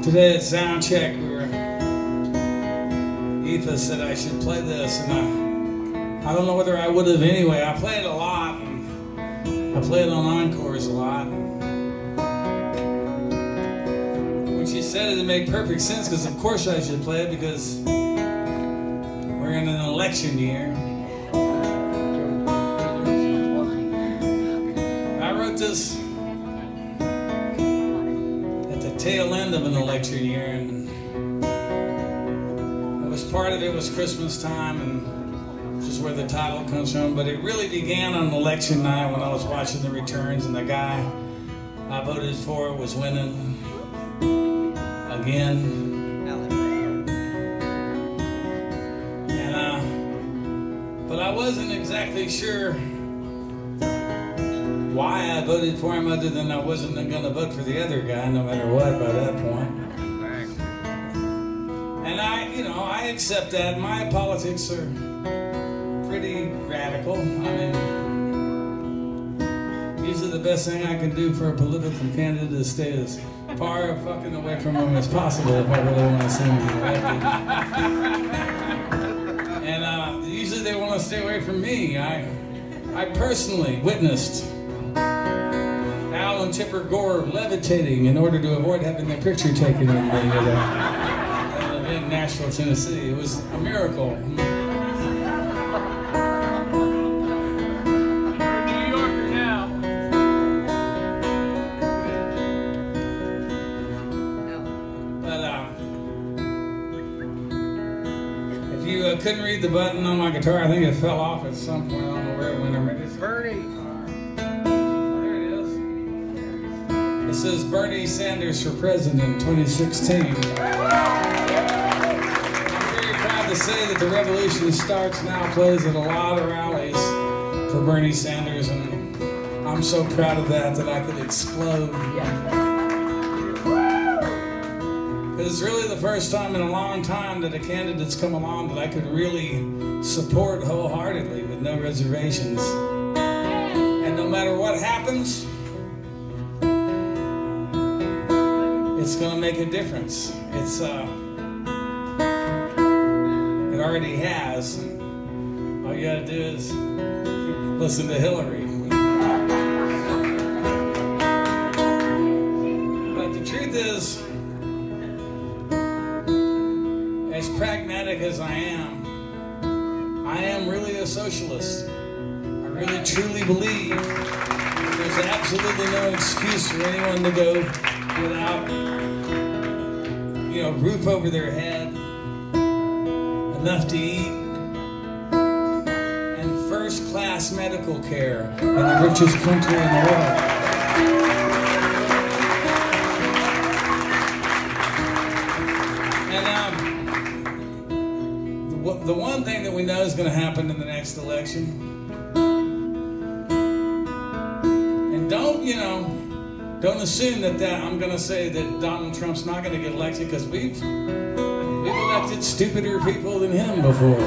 Today at sound check, Aoife said I should play this, and I don't know whether I would have anyway. I play it a lot, and I play it on encores a lot. When she said it made perfect sense, because of course I should play it, because we're in an election year. I wrote this at the tail end of an election year, and part of it was Christmas time, and which is where the title comes from, but it really began on election night when I was watching the returns, and the guy I voted for was winning again. And but I wasn't exactly sure why I voted for him, other than I wasn't going to vote for the other guy no matter what by that point. And I accept that. My politics are pretty radical. I mean, usually the best thing I can do for a political candidate is stay as far fucking away from them as possible if I really want to see them elected. And usually they want to stay away from me. I personally witnessed Al and Tipper Gore levitating in order to avoid having their picture taken in in Nashville, Tennessee. It was a miracle. You're a New Yorker now. But if you couldn't read the button on my guitar, I think it fell off at some point. I don't know where it went. It's Bernie. There it is. It says Bernie Sanders for President 2016. To say that the revolution starts now plays at a lot of rallies for Bernie Sanders, and I'm so proud of that I could explode. Because it's really the first time in a long time that a candidate's come along that I could really support wholeheartedly with no reservations. And no matter what happens, it's going to make a difference. It already has. All you gotta do is listen to Hillary. But the truth is, as pragmatic as I am really a socialist. I really truly believe that there's absolutely no excuse for anyone to go without, roof over their head, enough to eat, and first-class medical care in the richest country in the world. And the one thing that we know is going to happen in the next election, and don't assume that I'm going to say that Donald Trump's not going to get elected, because we've elected stupider people than him before.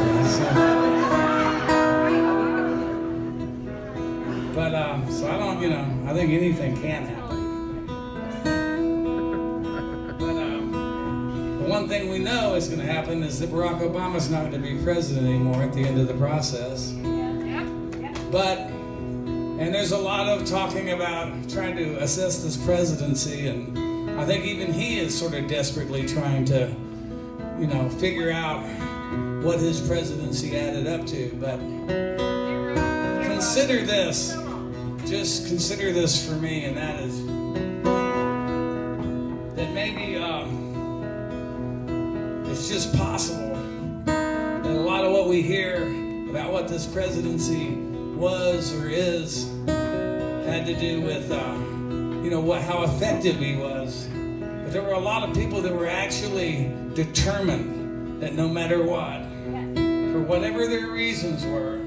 So I don't, I think anything can happen. But the one thing we know is going to happen is that Barack Obama's not going to be president anymore at the end of the process. And there's a lot of talking about trying to assess this presidency, and I think even he is sort of desperately trying to figure out what his presidency added up to. But consider this, just consider this for me, and that is that maybe it's just possible that a lot of what we hear about what this presidency was or is had to do with how effective he was. But there were a lot of people that were actually determined that no matter what, for whatever their reasons were,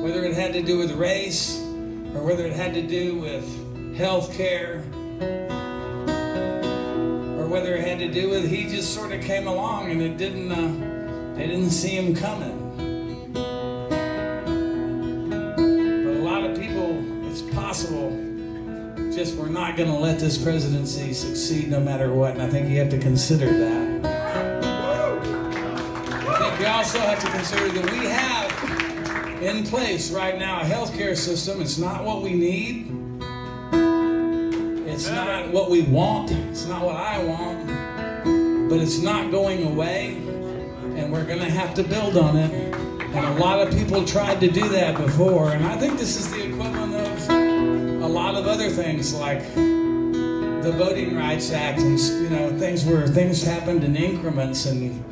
whether it had to do with race or whether it had to do with health care or whether it had to do with he just sort of came along and they didn't see him coming. But a lot of people, it's possible, just, we're not going to let this presidency succeed no matter what, and I think you have to consider that. I think you also have to consider that we have in place right now a healthcare system. It's not what we need. It's not what we want. It's not what I want. But it's not going away, and we're going to have to build on it. And a lot of people tried to do that before, and I think this is the equivalent of a lot of other things like the Voting Rights Act and, you know, things where things happened in increments and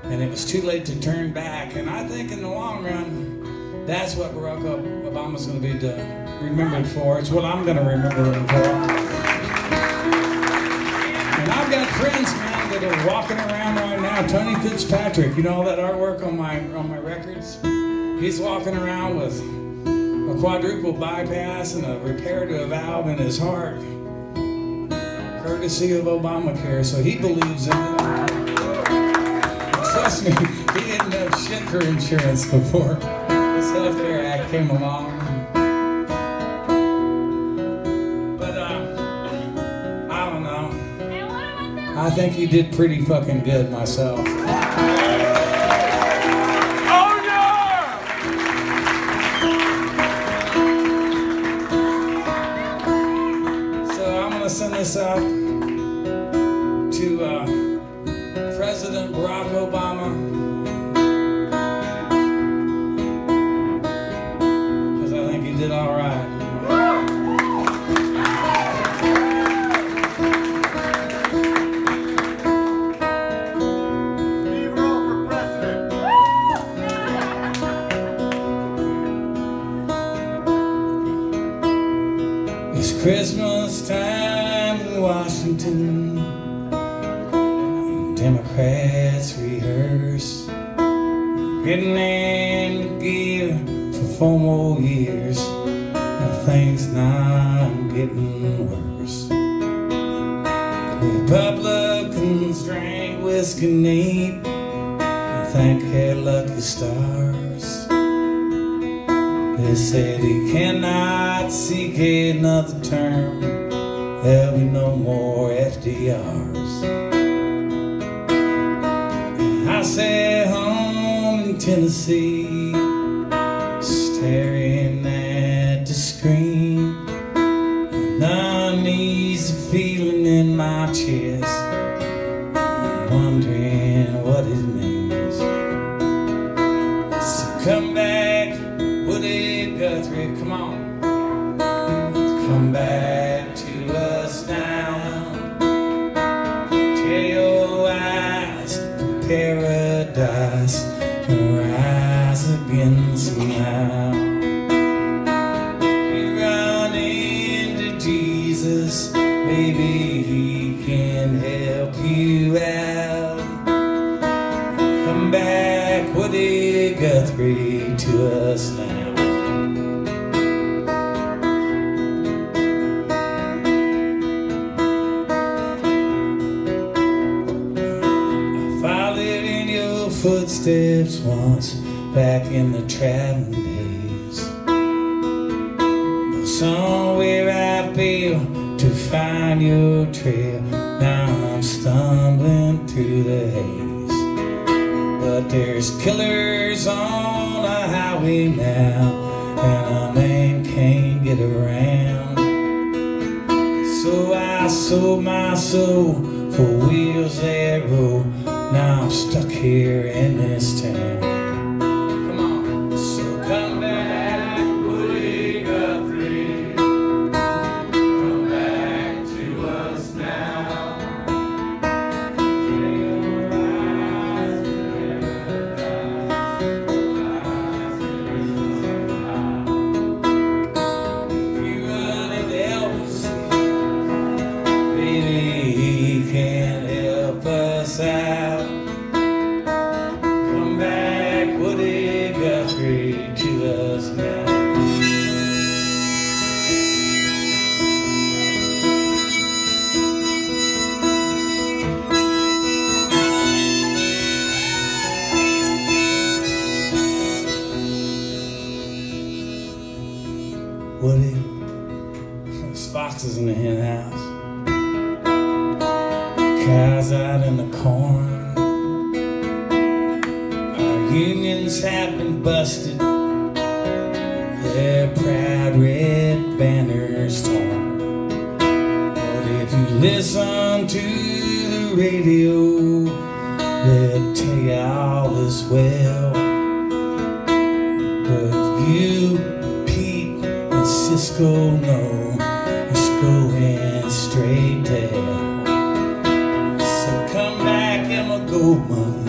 it was too late to turn back. And I think in the long run, that's what Barack Obama's going to be remembered for. It's what I'm going to remember him for. And I've got friends, man, that are walking around right now. Tony Fitzpatrick, you know all that artwork on my records? He's walking around with a quadruple bypass and a repair to a valve in his heart, courtesy of Obamacare, so he believes in it. Trust me, he didn't have shit for insurance before this Healthcare Act came along. But, I don't know. I think he did pretty fucking good myself. Send this out to President Barack Obama, because I think he did all right. Steve Earle for president. It's Christmas time in Washington. Democrats rehearse, getting in to give for 4 more years. Now things not getting worse. Republicans drank whiskey neat and thank their lucky stars. They said he cannot seek another term. There'll be no more FDRs. I sat home in Tennessee, staring at the screen, an uneasy feeling in my chest, wondering what it means. So come back, Woody Guthrie, come on. Come back to us now. Tear your eyes from paradise and rise again somehow. You run into Jesus, maybe he can help you out. Come back, Woody Guthrie, to us now. Footsteps once back in the traveling days, but somewhere I failed to find your trail. Now I'm stumbling through the haze, but there's killers on the highway now, and a man can't get around. So I sold my soul for wheels that roll. Now I'm stuck here in this town. Come on. So come back, Woody Guthrie. Come back to us now. If you run into Elvis, maybe he can help us out. To us now. Woody, as Fox foxes in the hen house, cows out in the corn. Our unions have been busted, their proud red banners torn. But if you listen to the radio, they'll tell you all is well. But you, Pete, and Cisco know it's going straight to hell. So come back, Emma Goldman,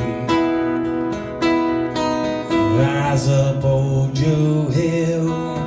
rise up, old Joe Hill.